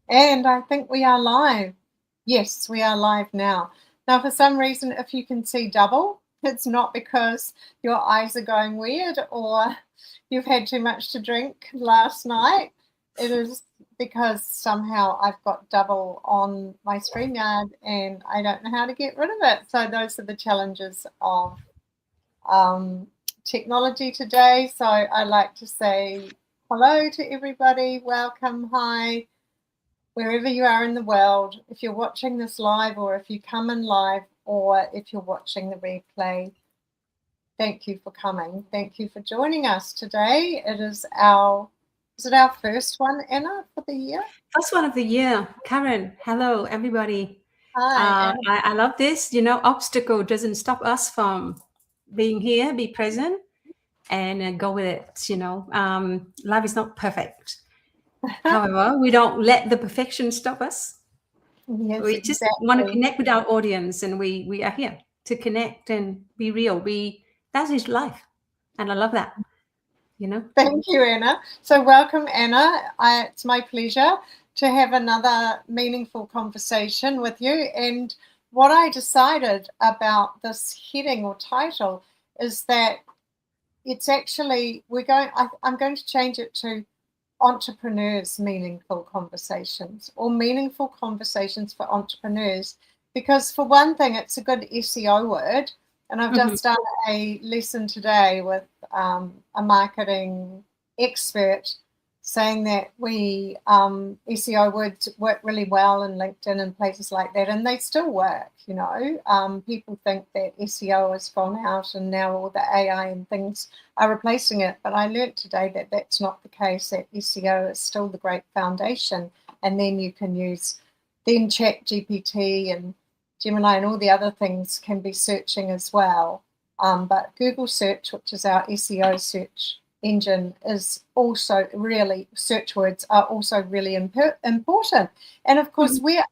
And I think we are live. Yes, we are live now. Now, for some reason, if you can see double, it's not because your eyes are going weird or you've had too much to drink last night. It is because somehow I've got double on my StreamYard and I don't know how to get rid of it. So those are the challenges of technology today. So I like to say hello to everybody. Welcome. Hi. Wherever you are in the world, if you're watching this live or if you come in live or if you're watching the replay, thank you for coming. Thank you for joining us today. Is it our first one, Anna, for the year? First one of the year. Karen, hello, everybody. Hi. I love this. Obstacle doesn't stop us from being here, be present, and go with it. Life is not perfect. However, we don't let the perfection stop us. Yes, We just want to exactly. connect with our audience, and we are here to connect and be real. That is life, and I love that. Thank you, Anna. So welcome, Anna. It's my pleasure to have another meaningful conversation with you. And what I decided about this heading or title is that it's actually I'm going to change it to entrepreneurs meaningful conversations or meaningful conversations for entrepreneurs, because for one thing it's a good SEO word, and I've just done a lesson today with a marketing expert saying that SEO words work really well in LinkedIn and places like that, and they still work. People think that SEO has gone out and now all the AI and things are replacing it, but I learnt today that that's not the case, that SEO is still the great foundation, and then you can use Chat GPT and Gemini and all the other things can be searching as well. But Google search, which is our SEO search engine, is also really, search words are also really important. And of course, we're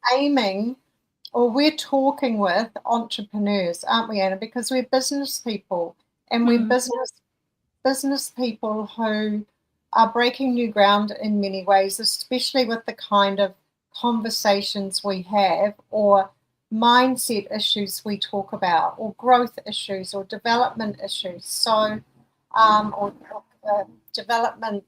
talking with entrepreneurs, aren't we, Anna? Because we're business people, and we're business people who are breaking new ground in many ways, especially with the kind of conversations we have, or mindset issues we talk about, or growth issues, or development issues. So, development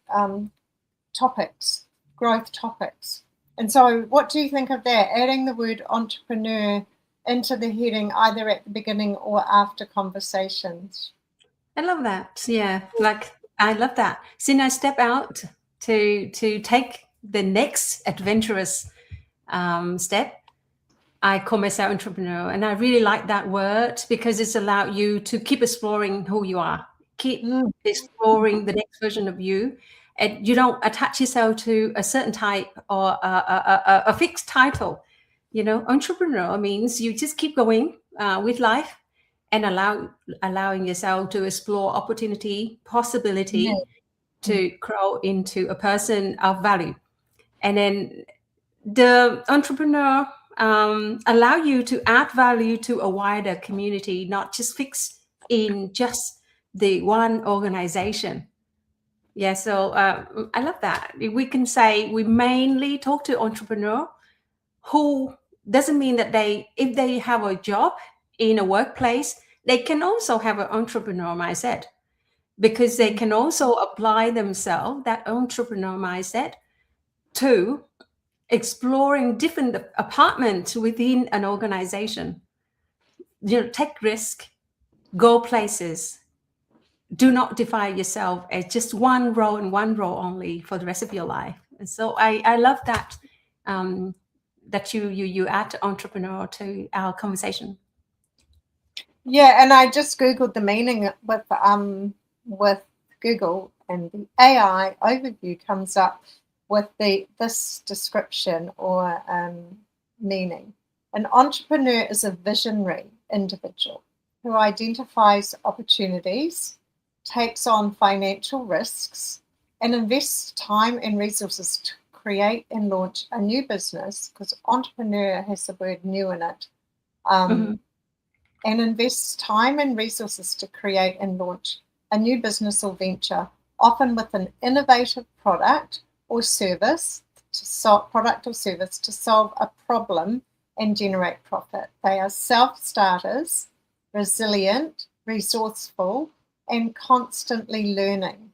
topics, growth topics. And so what do you think of that, adding the word entrepreneur into the heading either at the beginning or after conversations? I love that. Yeah, I love that. Since I step out to take the next adventurous step, I call myself entrepreneur, and I really like that word because it's allowed you to keep exploring who you are, keep exploring the next version of you, and you don't attach yourself to a certain type or a fixed title. Entrepreneur means you just keep going with life and allowing yourself to explore opportunity, possibility to grow into a person of value. And then the entrepreneur allow you to add value to a wider community, not just fixed in just the one organization. Yeah, so I love that. We can say we mainly talk to entrepreneur who doesn't mean that if they have a job in a workplace, they can also have an entrepreneur mindset, because they can also apply themselves, that entrepreneur mindset, to exploring different apartments within an organization. Take risk, go places. Do not define yourself as just one role and one role only for the rest of your life. And so I love that that you add entrepreneur to our conversation. Yeah, and I just Googled the meaning with Google, and the AI overview comes up with this description or meaning. An entrepreneur is a visionary individual who identifies opportunities, takes on financial risks, and invests time and resources to create and launch a new business, because entrepreneur has the word new in it. And invests time and resources to create and launch a new business or venture, often with an innovative product or service to solve product or service to solve a problem and generate profit. They are self-starters, resilient, resourceful, and constantly learning.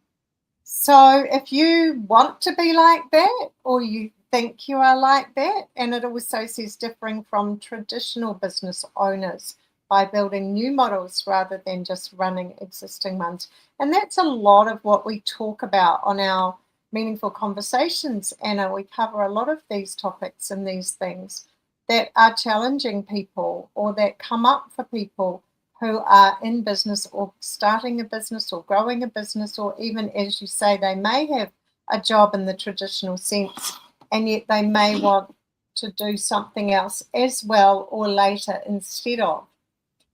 So if you want to be like that, or you think you are like that, and it also says differing from traditional business owners by building new models rather than just running existing ones. And that's a lot of what we talk about on our Meaningful Conversations, Anna. We cover a lot of these topics and these things that are challenging people or that come up for people who are in business or starting a business or growing a business, or even, as you say, they may have a job in the traditional sense, and yet they may want to do something else as well or later instead of.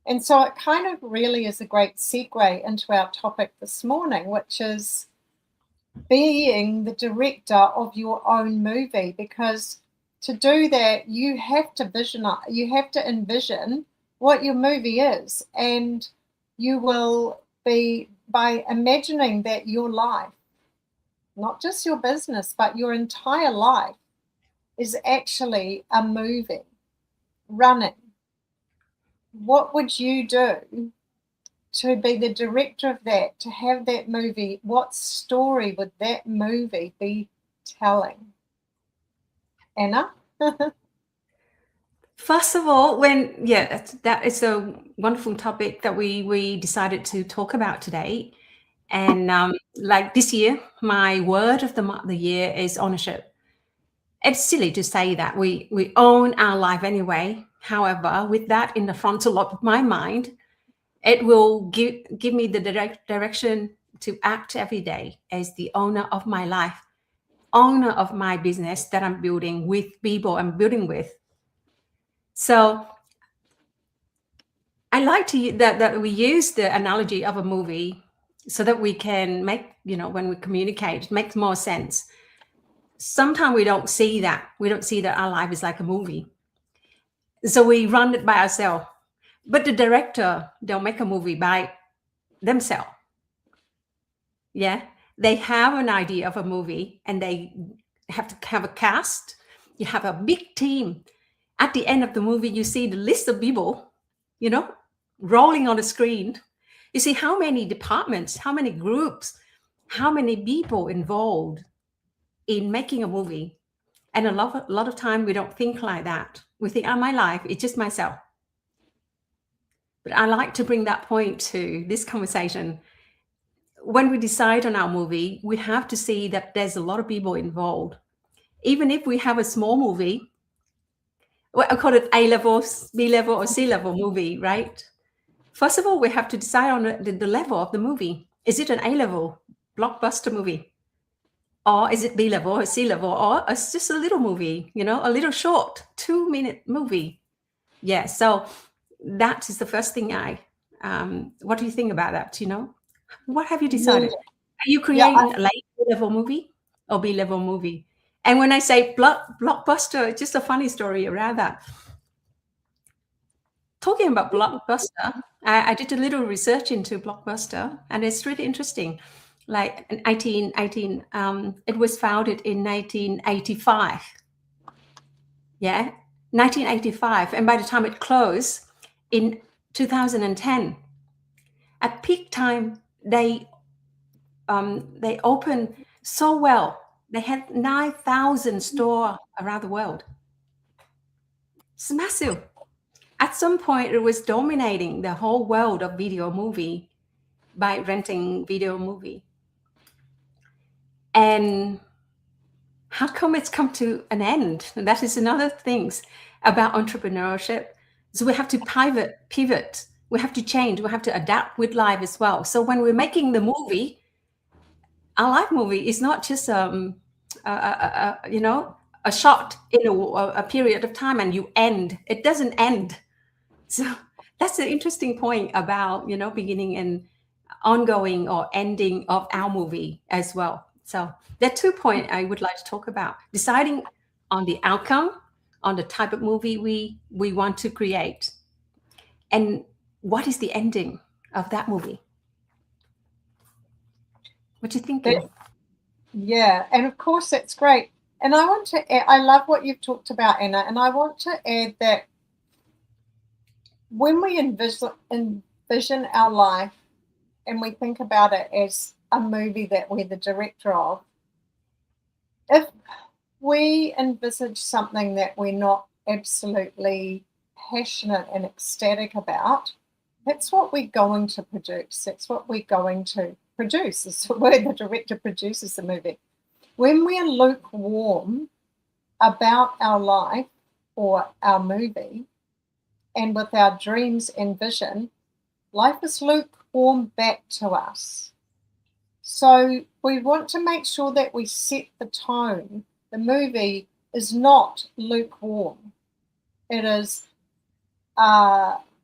And so it kind of really is a great segue into our topic this morning, which is being the director of your own movie, because to do that, you have to envision what your movie is, and you will be, by imagining that your life, not just your business, but your entire life is actually a movie running. What would you do to be the director of that, to have that movie? What story would that movie be telling? Anna? First of all, that is a wonderful topic that we decided to talk about today. And like this year, my word of the year is ownership. It's silly to say that we own our life anyway. However, with that in the frontal of my mind, it will give me the direction to act every day as the owner of my life, owner of my business that I'm building with people I'm building with. So I like to that we use the analogy of a movie so that we can make, when we communicate, it makes more sense. Sometimes we don't see that. We don't see that our life is like a movie. So we run it by ourselves. But the director, they'll make a movie by themselves. Yeah. They have an idea of a movie and they have to have a cast. You have a big team. At the end of the movie, you see the list of people, rolling on the screen. You see how many departments, how many groups, how many people involved in making a movie. And a lot of time we don't think like that. We think, my life, it's just myself. But I like to bring that point to this conversation. When we decide on our movie, we have to see that there's a lot of people involved. Even if we have a small movie, well, I call it A-level, B-level, or C-level movie, right? First of all, we have to decide on the level of the movie. Is it an A-level blockbuster movie? Or is it B-level or C-level? Or it's just a little movie, a little short 2-minute movie. Yeah, so that is the first thing what do you think about that, What have you decided? Are you creating a A-level movie or B-level movie? And when I say blockbuster, it's just a funny story around that. Talking about blockbuster, I did a little research into blockbuster, and it's really interesting. Like in it was founded in 1985. Yeah, 1985, and by the time it closed in 2010, at peak time they opened so well. They had 9,000 stores around the world. It's massive. At some point, it was dominating the whole world of video movie by renting video movie. And how come it's come to an end? And that is another thing about entrepreneurship. So we have to pivot. We have to change. We have to adapt with life as well. So when we're making the movie, our life movie is not just a shot in a period of time and you end. It doesn't end. So that's the interesting point about, beginning and ongoing or ending of our movie as well. So there are 2 points I would like to talk about. Deciding on the outcome, on the type of movie we want to create, and what is the ending of that movie. What do you think? Yeah, and of course that's great. And I want to add, I love what you've talked about, Anna, and I want to add that when we envision our life and we think about it as a movie that we're the director of, if we envisage something that we're not absolutely passionate and ecstatic about, that's what we're going to produce. That's what we're going to produce. It's where the director produces the movie. When we're lukewarm about our life or our movie, and with our dreams and vision, life is lukewarm back to us. So we want to make sure that we set the tone. The movie is not lukewarm. It is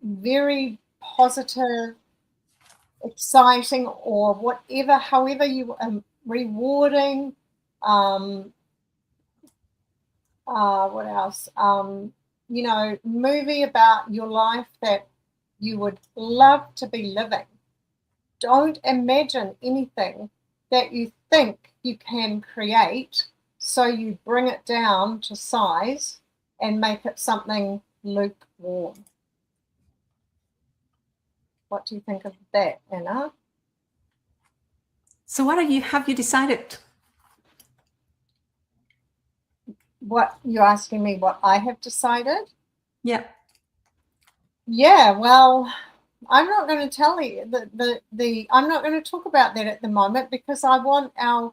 very positive, exciting, or whatever, however you rewarding. What else? Movie about your life that you would love to be living. Don't imagine anything that you think you can create, so you bring it down to size and make it something lukewarm. What do you think of that, Anna? So what have you decided? What you're asking me what I have decided? Yeah. Yeah, well, I'm not going to tell you I'm not going to talk about that at the moment, because I want our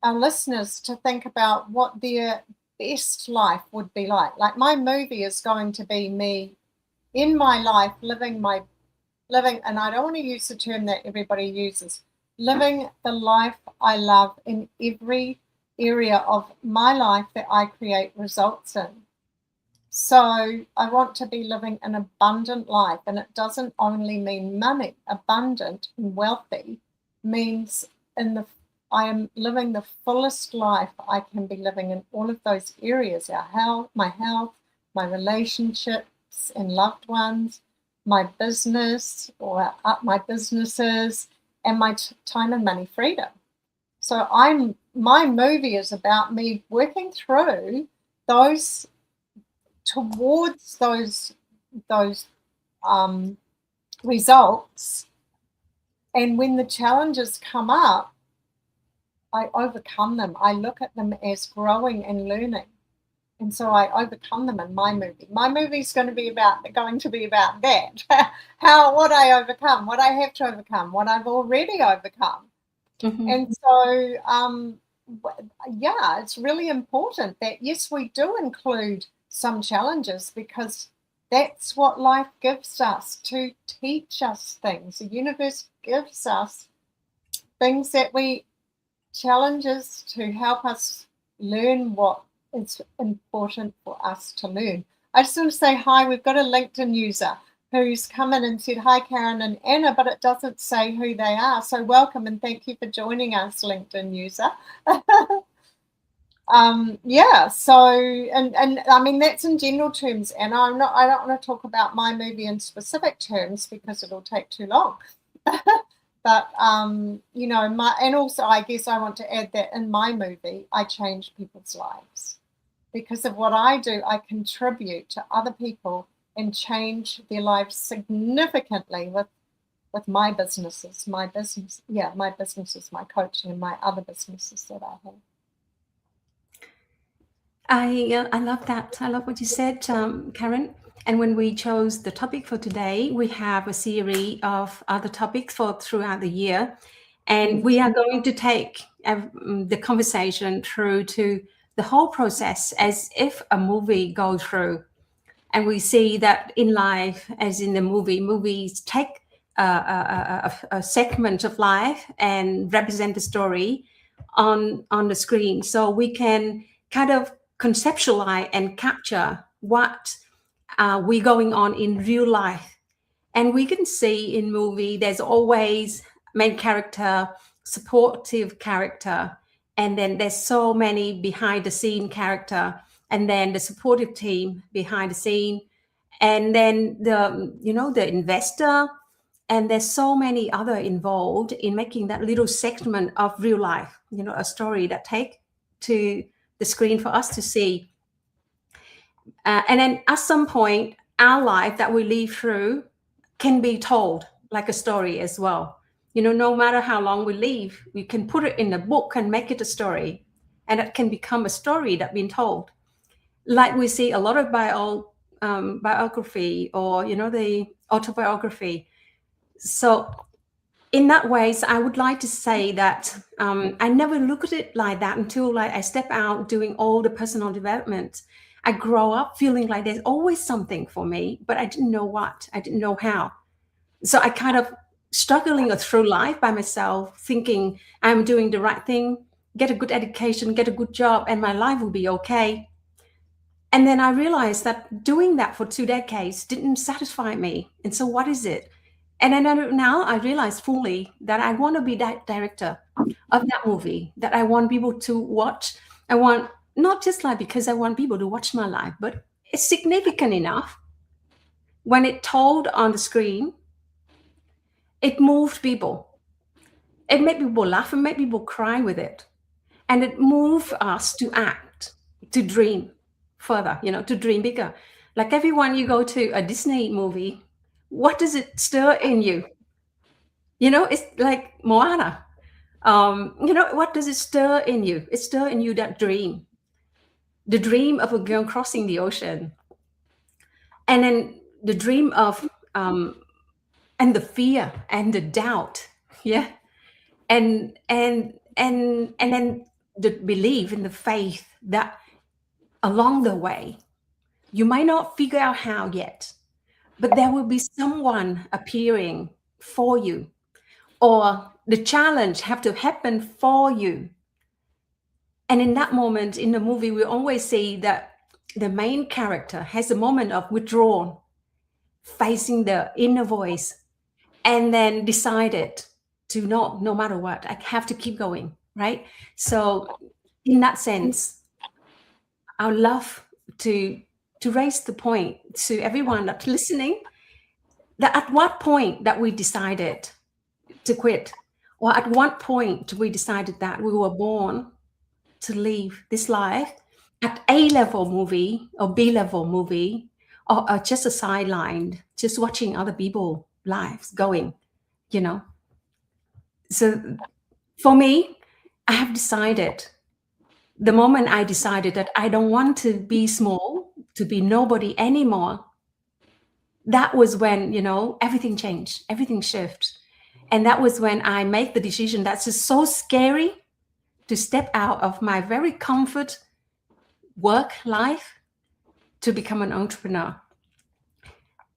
listeners to think about what their best life would be like. Like, my movie is going to be me in my life living, and I don't want to use the term that everybody uses, living the life I love in every area of my life that I create results in. So I want to be living an abundant life, and it doesn't only mean money. Abundant and wealthy means I am living the fullest life I can be living in all of those areas: my health, my relationships and loved ones, my business or my businesses, and my time and money freedom. So my movie is about me working through those, towards those results. And when the challenges come up, I overcome them. I look at them as growing and learning. And so I overcome them in my movie. My movie is going to be about that. What I overcome, what I have to overcome, what I've already overcome. Mm-hmm. And so, it's really important that, yes, we do include some challenges, because that's what life gives us, to teach us things. The universe gives us things challenges to help us learn what is important for us to learn. I just want to say hi. We've got a LinkedIn user who's come in and said, hi, Karen and Anna, but it doesn't say who they are. So welcome, and thank you for joining us, LinkedIn user. So, and I mean, that's in general terms, and I don't want to talk about my movie in specific terms, because it'll take too long. But, and also I guess I want to add that in my movie, I change people's lives. Because of what I do, I contribute to other people and change their lives significantly with my businesses, my coaching, and my other businesses that I have. I love that. I love what you said, Karen. And when we chose the topic for today, we have a series of other topics throughout the year. And we are going to take the conversation through to the whole process as if a movie goes through. And we see that in life, as in the movies take a segment of life and represent the story on the screen. So we can kind of conceptualize and capture what we're going on in real life. And we can see in movie, there's always main character, supportive character, and then there's so many behind the scene character, and then the supportive team behind the scene, and then the investor, and there's so many other involved in making that little segment of real life, a story that take to the screen for us to see. And then at some point, our life that we live through can be told like a story as well. No matter how long we live, we can put it in a book and make it a story. And it can become a story that's been told. Like we see a lot of biography or, the autobiography. So in that ways, I would like to say that I never look at it like that until I step out doing all the personal development. I grow up feeling like there's always something for me, but I didn't know what, I didn't know how. So I kind of struggling through life by myself, thinking I'm doing the right thing, get a good education, get a good job, and my life will be okay. And then I realized that doing that for 2 decades didn't satisfy me. And so what is it? And then now I realize fully that I want to be that director of that movie, that I want people to watch. I want, not just like because I want people to watch my life, but it's significant enough. When it told on the screen, it moved people. It made people laugh and made people cry with it. And it moved us to act, to dream further, to dream bigger. Like everyone, you go to a Disney movie, what does it stir in you? It's like Moana. What does it stir in you? It stir in you that dream, the dream of a girl crossing the ocean, and then the dream of and the fear and the doubt, yeah, and then the belief and the faith that along the way, you might not figure out how yet, but there will be someone appearing for you, or the challenge have to happen for you. And in that moment in the movie, we always see that the main character has a moment of withdrawal, facing the inner voice, and then decided to no matter what, I have to keep going, right? So in that sense, I would love to raise the point to everyone that's listening, that at what point that we decided to quit, or at what point we decided that we were born to live this life at A-level movie or B-level movie, or just a sideline, just watching other people's lives going, So for me, I have decided, the moment I decided that I don't want to be small, to be nobody anymore, that was when, everything changed, everything shifted. And that was when I made the decision that's just so scary to step out of my very comfort work life to become an entrepreneur.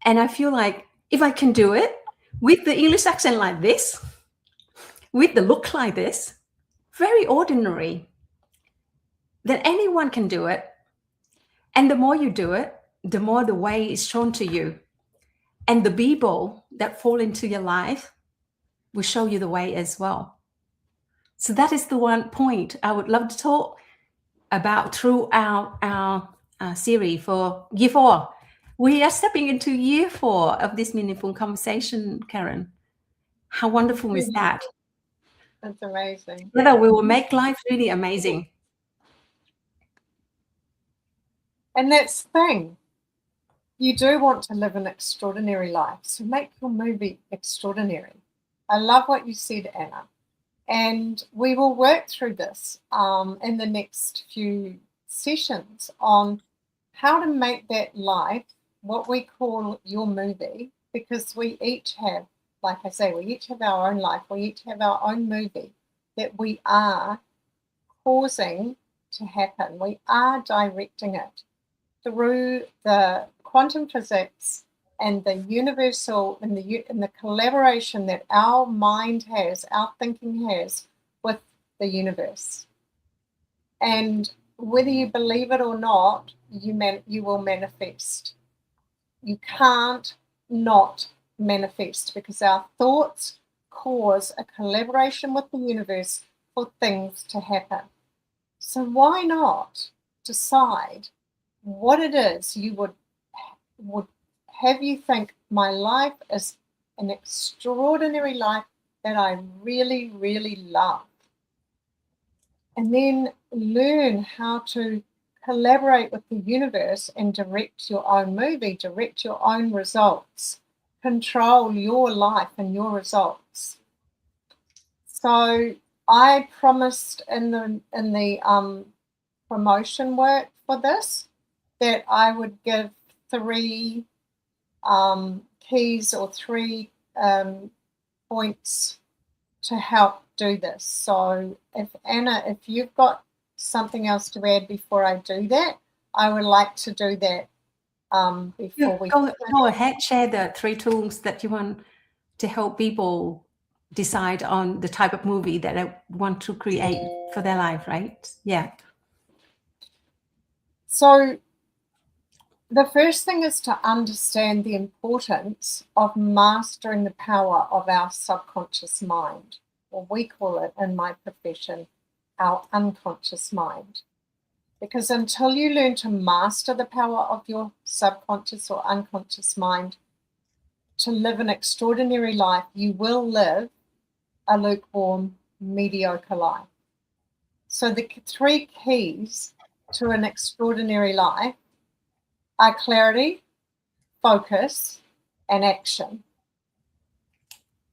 And I feel like if I can do it with the English accent like this, with the look like this, very ordinary, then anyone can do it. And the more you do it, the more the way is shown to you. And the people that fall into your life will show you the way as well. So that is the one point I would love to talk about throughout our series for year 4. We are stepping into year 4 of this meaningful conversation, Karen. How wonderful is that? That's amazing. Together we will make life really amazing. And that's the thing. You do want to live an extraordinary life, so make your movie extraordinary. I love what you said, Anna. And we will work through this in the next few sessions on how to make that life what we call your movie, because we each have, like I say, we each have our own life. We each have our own movie that we are causing to happen. We are directing it through the quantum physics and the universal and the collaboration that our mind has, our thinking has with the universe. And whether you believe it or not, you will manifest. You can't not manifest, because our thoughts cause a collaboration with the universe for things to happen. So why not decide what it is you would have you think, my life is an extraordinary life that I really, really love. and then learn how to collaborate with the universe and direct your own movie, direct your own results, control your life and your results. So I promised in the promotion work for this that I would give 3 keys or 3 points to help do this. So if Anna, if you've got something else to add before I do that, I would like to do that before we go ahead, share the 3 tools that you want to help people decide on the type of movie that they want to create for their life, right? Yeah. So the first thing is to understand the importance of mastering the power of our subconscious mind, or we call it in my profession, our unconscious mind. Because until you learn to master the power of your subconscious or unconscious mind to live an extraordinary life, you will live a lukewarm, mediocre life. So the 3 keys to an extraordinary life are clarity, focus, and action.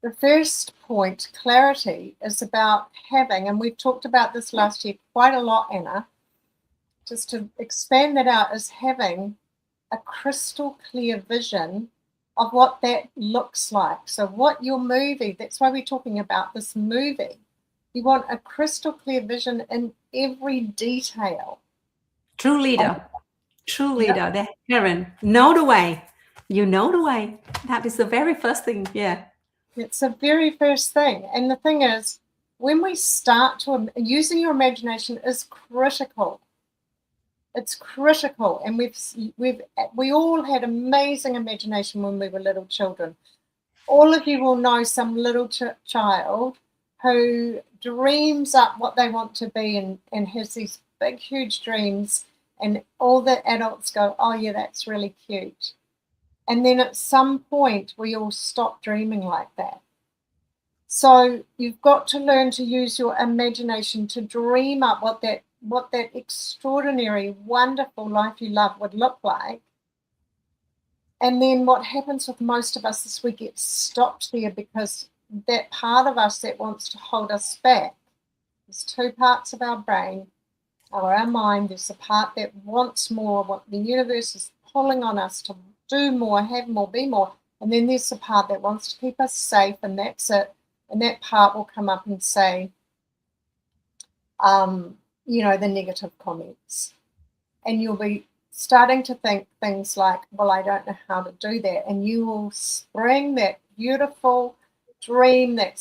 The first point, clarity, is about having, and we've talked about this last year quite a lot, Anna, just to expand that out, is having a crystal clear vision of what that looks like. So what your movie, that's why we're talking about this movie. You want a crystal clear vision in every detail. True leader. True leader. Yep. Karen, know the way. You know the way. That is the very first thing. Yeah. It's the very first thing. And the thing is, when we start to, using your imagination is critical. It's critical. And we all had amazing imagination when we were little children. All of you will know some little child who dreams up what they want to be and has these big, huge dreams. And all the adults go, oh, yeah, that's really cute. And then at some point, we all stop dreaming like that. So you've got to learn to use your imagination to dream up what that extraordinary, wonderful life you love would look like. And then what happens with most of us is we get stopped there because that part of us that wants to hold us back, there's 2 parts of our brain, or our mind. There's a part that wants more, what the universe is pulling on us to do more, have more, be more. And then there's the part that wants to keep us safe, and that's it. And that part will come up and say, the negative comments. And you'll be starting to think things like, well, I don't know how to do that. And you will bring that beautiful dream, that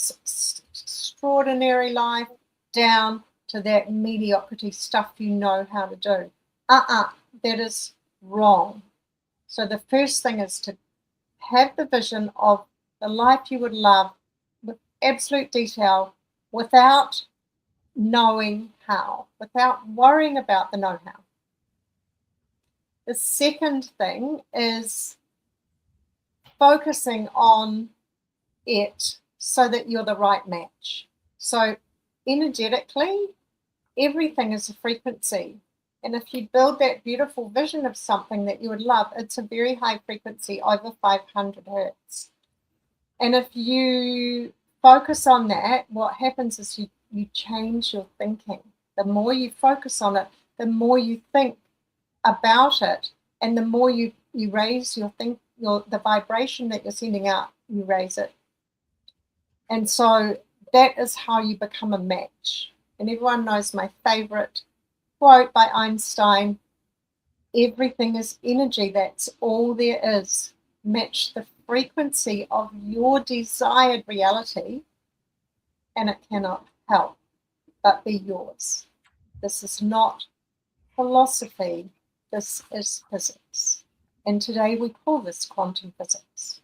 extraordinary life down to that mediocrity stuff you know how to do. That is wrong. So the first thing is to have the vision of the life you would love with absolute detail, without knowing how, without worrying about the know-how. The second thing is focusing on it so that you're the right match. So energetically, everything is a frequency. And if you build that beautiful vision of something that you would love, it's a very high frequency, over 500 hertz. And if you focus on that, what happens is you change your thinking. The more you focus on it, the more you think about it, and the more you raise the vibration that you're sending out, you raise it. And so that is how you become a match. And everyone knows my favorite quote by Einstein: everything is energy, that's all there is. Match the frequency of your desired reality, and it cannot help but be yours. This is not philosophy, this is physics. And today we call this quantum physics.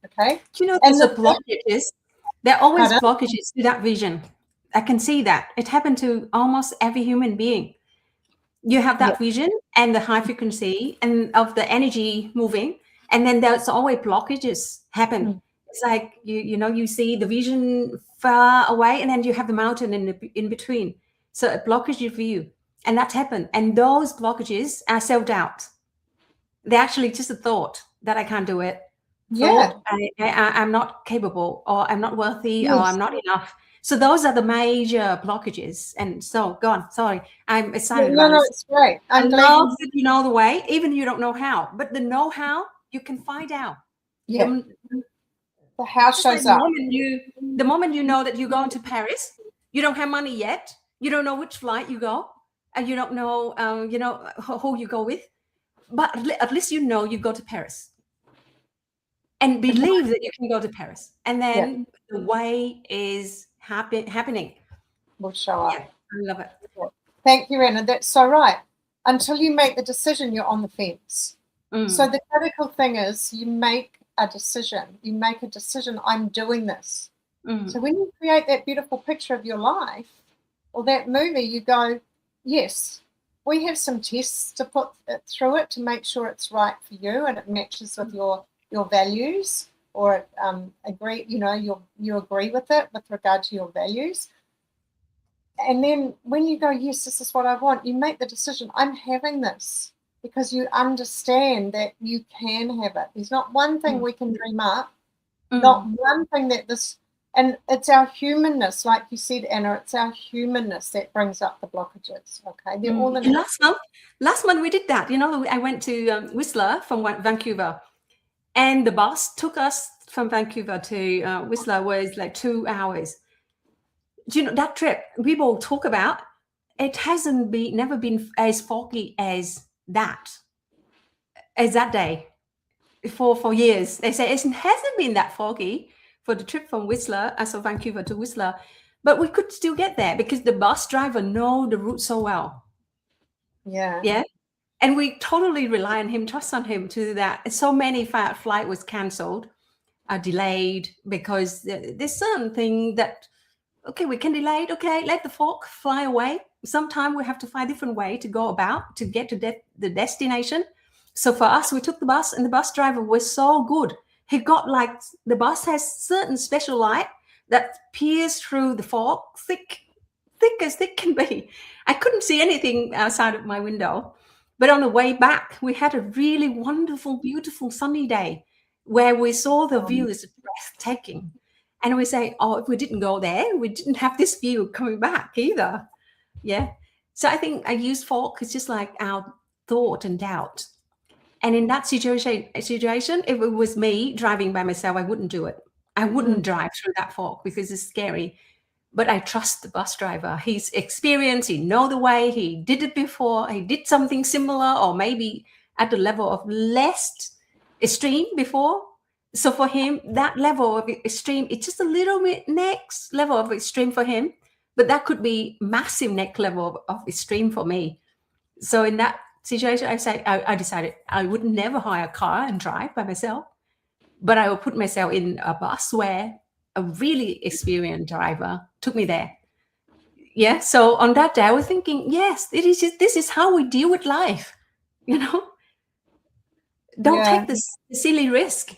Okay? Do you know there's blockages? There are always blockages to that vision. I can see that. It happened to almost every human being. You have that vision and the high frequency and of the energy moving, and then there's always blockages happen. It's like you see the vision far away, and then you have the mountain in between. So it blockages your view. And that's happened. And those blockages are self-doubt. They're actually just a thought that I can't do it. Yeah. Thought I'm not capable, or I'm not worthy, or Yes. I'm not enough. So those are the major blockages. And so go on. Sorry. I'm excited about No, this. it's great. I I'm glad love that you know the way, even if you don't know how. But the know how, you can find out. Yeah. The how Just like shows up. the moment you know that you're going to Paris, you don't have money yet. You don't know which flight you go, and you don't know, who you go with. But at least you know you go to Paris, and believe that you can go to Paris, and then the way is happening. Will show up. Yeah, I love it. Thank you, Anna. That's so right. Until you make the decision, you're on the fence. So the critical thing is you make a decision. You make a decision, I'm doing this. So when you create that beautiful picture of your life or that movie, you go, yes, we have some tests to put through it to make sure it's right for you and it matches with your values, or agree, you agree with it with regard to your values. And then when you go, yes, this is what I want, you make the decision, I'm having this, because you understand that you can have it. There's not one thing we can dream up, not one thing that this, and it's our humanness, like you said, Anna, it's our humanness that brings up the blockages, okay? They're all in last month we did that. I went to Whistler from Vancouver, and the bus took us from Vancouver to Whistler was like 2 hours. Do you know that trip people talk about? It hasn't been, never been as foggy as that day for years. They say it hasn't been that foggy for the trip from Whistler, so Vancouver to Whistler, but we could still get there because the bus driver know the route so well. Yeah. And we totally rely on him, trust on him to do that. So many flight was cancelled, delayed, because there's certain thing that, okay, we can delay it. Okay, let the fog fly away. Sometimes we have to find a different way to go about to get to the destination. So for us, we took the bus, and the bus driver was so good. He got the bus has certain special light that peers through the fog, thick as thick can be. I couldn't see anything outside of my window. But on the way back, we had a really wonderful, beautiful sunny day where we saw the view is breathtaking. And we say, oh, if we didn't go there, we didn't have this view coming back either. Yeah. So I think I use fog as just like our thought and doubt. And in that situation, if it was me driving by myself, I wouldn't do it. I wouldn't drive through that fog because it's scary. But I trust the bus driver. He's experienced, he knows the way, he did it before, he did something similar, or maybe at the level of less extreme before. So for him, that level of extreme, it's just a little bit next level of extreme for him, but that could be massive next level of extreme for me. So in that situation, I decided I would never hire a car and drive by myself, but I would put myself in a bus where a really experienced driver took me there. Yeah. So on that day, I was thinking, yes, this is how we deal with life. Don't take this silly risk.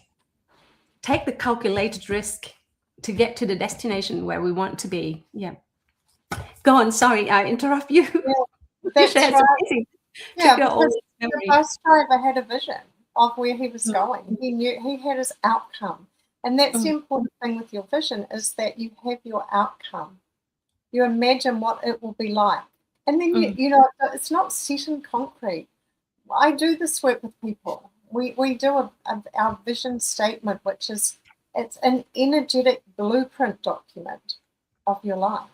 Take the calculated risk to get to the destination where we want to be. Yeah. Go on. Sorry, I interrupt you. Yeah, that's right. The bus driver had a vision of where he was going. He knew he had his outcome. And that's the important thing with your vision, is that you have your outcome. You imagine what it will be like. And then, it's not set in concrete. I do this work with people. We do our vision statement, which is, it's an energetic blueprint document of your life.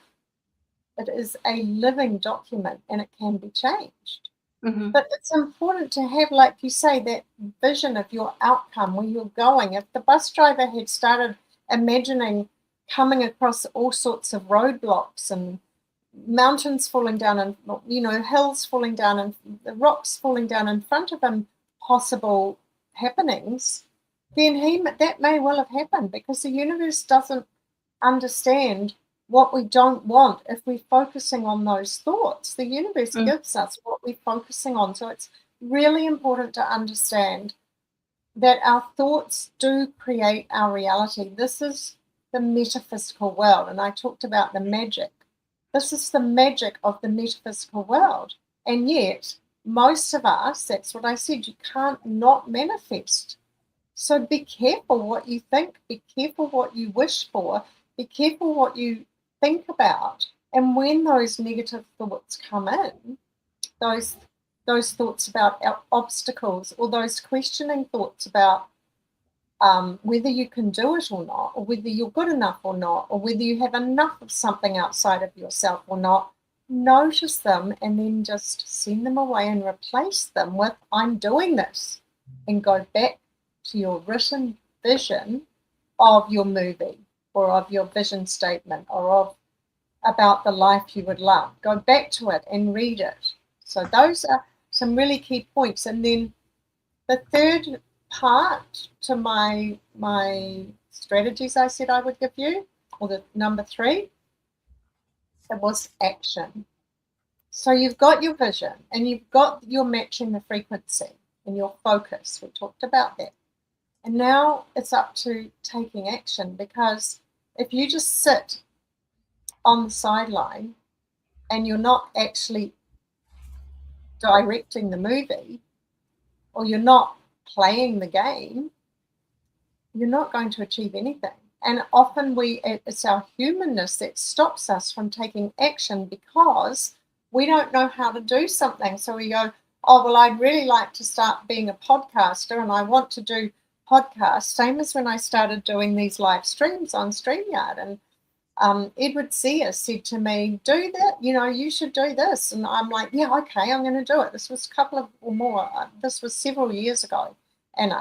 It is a living document, and it can be changed. But it's important to have, like you say, that vision of your outcome, where you're going. If the bus driver had started imagining coming across all sorts of roadblocks and mountains falling down and, hills falling down and the rocks falling down in front of him, possible happenings, then that may well have happened, because the universe doesn't understand what we don't want if we're focusing on those thoughts. The universe gives us what we're focusing on. So it's really important to understand that our thoughts do create our reality. This is the metaphysical world, and I talked about the magic This is the magic of the metaphysical world. And yet, most of us, that's what I said, you can't not manifest. So be careful what you think, be careful what you wish for, be careful what you think about. And when those negative thoughts come in, those thoughts about obstacles, or those questioning thoughts about whether you can do it or not, or whether you're good enough or not, or whether you have enough of something outside of yourself or not, notice them and then just send them away and replace them with, I'm doing this, and go back to your written vision of your movie, or of your vision statement, or of about the life you would love. Go back to it and read it. So those are some really key points. And then the third part to my strategies I said I would give you, or the number 3, it was action. So you've got your vision, and you're matching the frequency and your focus. We talked about that. And now it's up to taking action, because if you just sit on the sideline and you're not actually directing the movie, or you're not playing the game, you're not going to achieve anything. And often it's our humanness that stops us from taking action, because we don't know how to do something. So we go, oh, well, I'd really like to start being a podcaster, and I want to do podcasts. Same as when I started doing these live streams on StreamYard. And Edward Sears said to me, do that, you should do this. And I'm like, yeah, okay, I'm going to do it. This was this was several years ago. And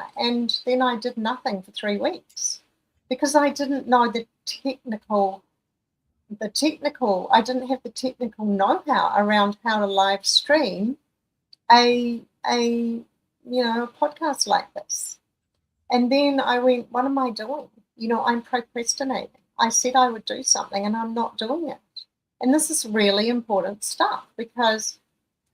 then I did nothing for 3 weeks, because I didn't know the technical, I didn't have the technical know-how around how to live stream a podcast like this. And then I went, what am I doing? I'm procrastinating. I said I would do something and I'm not doing it. And this is really important stuff, because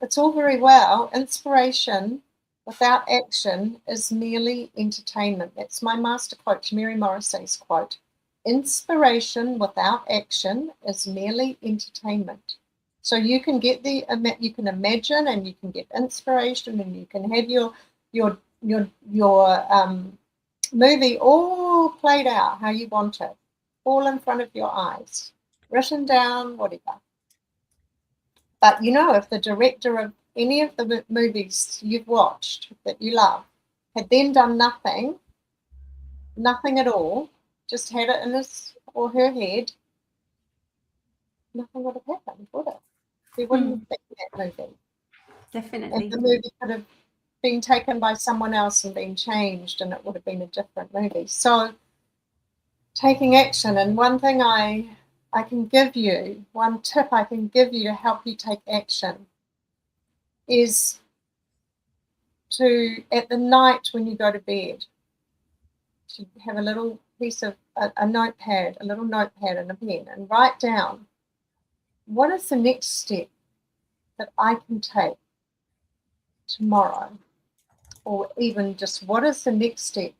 it's all very well. Inspiration without action is merely entertainment. That's my master coach, Mary Morrissey's quote. Inspiration without action is merely entertainment. So you can you can imagine, and you can get inspiration, and you can have your movie all played out how you want it, all in front of your eyes, written down, whatever. But if the director of any of the movies you've watched that you love had then done nothing at all, just had it in his or her head, nothing would have happened, would it? There wouldn't have been that movie. Definitely. And the movie could have been taken by someone else and been changed, and it would have been a different movie. So taking action, and one thing I can give you, one tip I can give you to help you take action, is to, at the night when you go to bed, to have a little piece of a notepad, a little notepad and a pen, and write down, what is the next step that I can take tomorrow? Or even just, what is the next step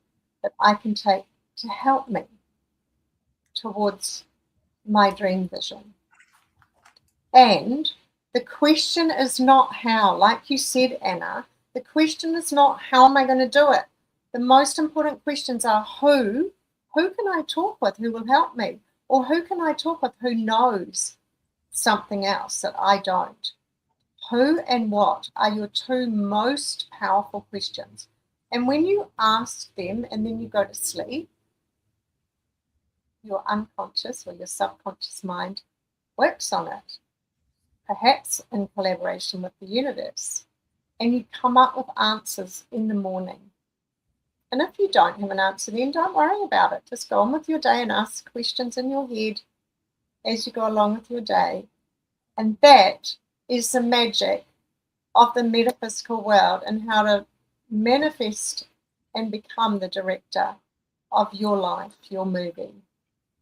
that I can take to help me towards my dream vision? And the question is not how. Like you said, Anna, the question is not how am I going to do it. The most important questions are who can I talk with who will help me? Or who can I talk with who knows something else that I don't? Who and what are your 2 most powerful questions. And when you ask them and then you go to sleep, your unconscious or your subconscious mind works on it, perhaps in collaboration with the universe, and you come up with answers in the morning. And if you don't have an answer, then don't worry about it. Just go on with your day and ask questions in your head as you go along with your day. And that is the magic of the metaphysical world, and how to manifest and become the director of your life, your movie,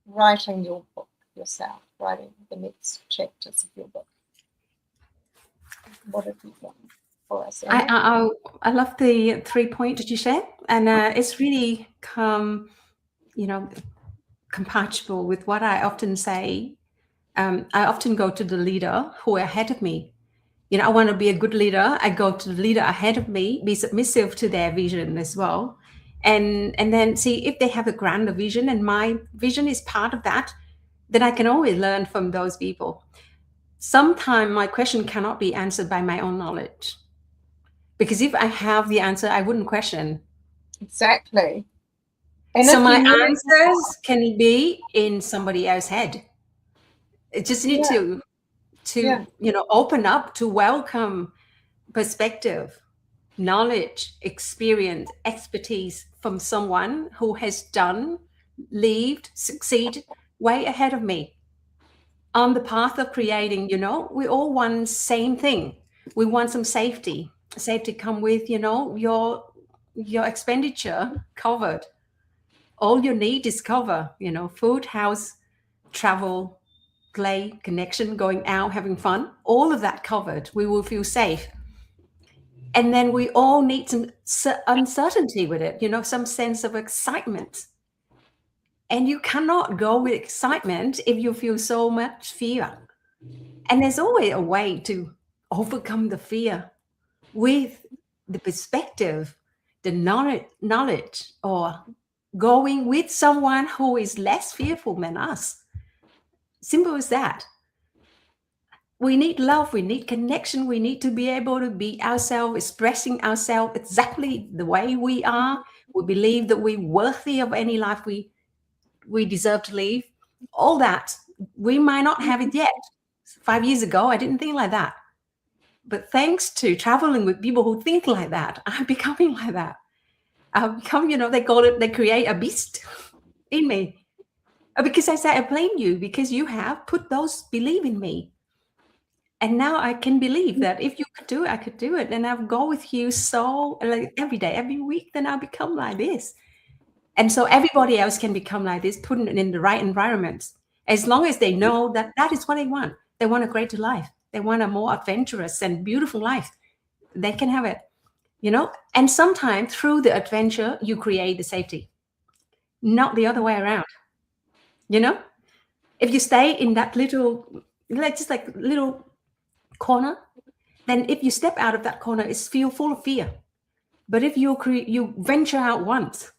writing your book yourself, writing the next chapters of your book. What have you done for us, Anna? I love the 3 points that you shared, and it's really compatible with what I often say I often go to the leader who are ahead of me. You know, I want to be a good leader. I go to the leader ahead of me, be submissive to their vision as well. And then see if they have a grander vision and my vision is part of that, then I can always learn from those people. Sometimes my question cannot be answered by my own knowledge. Because if I have the answer, I wouldn't question. Exactly. And so if my you knew answers can be in somebody else's head. It just need to open up to welcome perspective, knowledge, experience, expertise from someone who has done, lived, succeeded way ahead of me on the path of creating. We all want same thing. We want some safety come with your expenditure covered. All you need is cover, food, house, travel, play, connection, going out, having fun, all of that covered. We will feel safe. And then we all need some uncertainty with it, some sense of excitement. And you cannot go with excitement if you feel so much fear. And there's always a way to overcome the fear with the perspective, the knowledge, or going with someone who is less fearful than us. Simple as that. We need love, we need connection, we need to be able to be ourselves, expressing ourselves exactly the way we are. We believe that we're worthy of any life we deserve to live. All that. We might not have it yet. 5 years ago, I didn't think like that. But thanks to traveling with people who think like that, I'm becoming like that. I've become, they call it, they create a beast in me. Because I say, I blame you because you have put those belief in me. And now I can believe that if you could do it, I could do it. And I'll go with you so like every day, every week, then I'll become like this. And so everybody else can become like this, put it in the right environment. As long as they know that that is what they want. They want a greater life. They want a more adventurous and beautiful life. They can have it, And sometimes through the adventure, you create the safety, not the other way around. If you stay in that little, just like little corner, then if you step out of that corner, it's full of fear. But if you venture out once,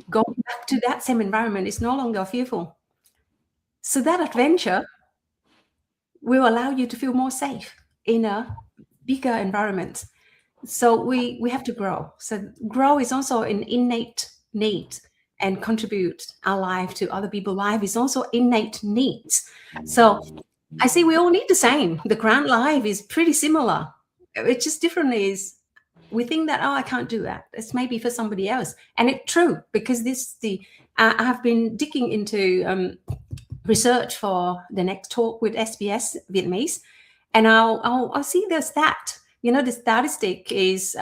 go back to that same environment, it's no longer fearful. So that adventure will allow you to feel more safe in a bigger environment. So we have to grow. So grow is also an innate need, and contribute our life to other people's life is also innate needs. So I see we all need the same. The grand life is pretty similar. It's just different is we think that, I can't do that. It's maybe for somebody else. And it's true, because I have been digging into research for the next talk with SBS Vietnamese, and I'll see the stat. The statistic is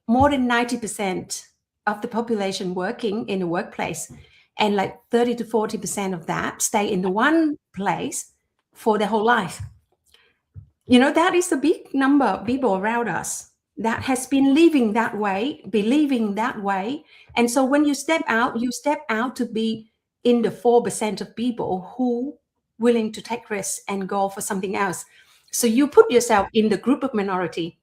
more than 90% of the population working in the workplace, and like 30 to 40% of that stay in the one place for their whole life. That is a big number of people around us that has been living that way, believing that way. And so when you step out to be in the 4% of people who willing to take risks and go for something else. So you put yourself in the group of minority.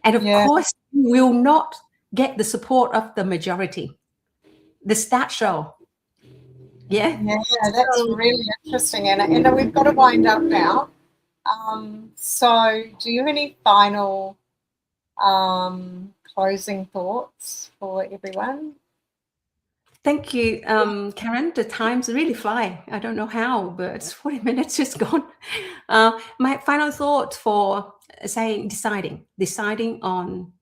And of course, you will not get the support of the majority. The stats show. Yeah, that's really interesting, Anna. And we've got to wind up now. So do you have any final closing thoughts for everyone? Thank you, Karen. The times really fly. I don't know how, but 40 minutes just gone. My final thought for deciding on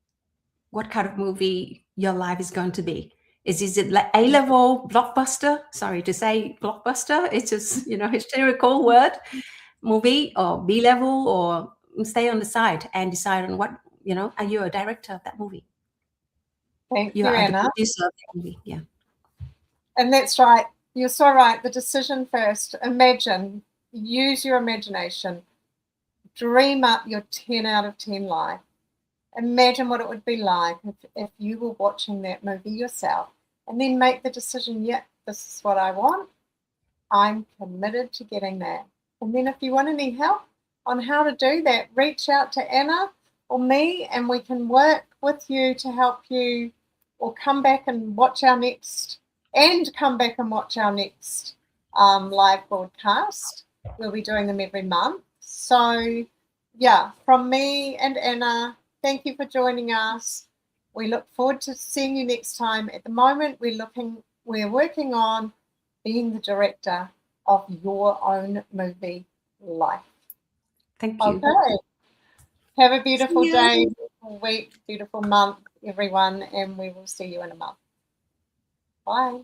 what kind of movie your life is going to be. Is it like A-level blockbuster? Sorry to say blockbuster. It's just, historical word movie, or B-level, or stay on the side and decide on what, are you a director of that movie? Thank you, are Anna. The producer of that movie. Yeah. And that's right. You're so right. The decision first. Imagine, use your imagination. Dream up your 10 out of 10 life. Imagine what it would be like if you were watching that movie yourself, and then make the decision, this is what I want. I'm committed to getting that. And then if you want any help on how to do that, reach out to Anna or me, and we can work with you to help you, or come back and watch our next live broadcast. We'll be doing them every month. So yeah, from me and Anna, thank you for joining us. We look forward to seeing you next time. At the moment, we're working on being the director of your own movie life. Thank you. Okay. Have a beautiful day, beautiful week, beautiful month, everyone, and we will see you in a month. Bye.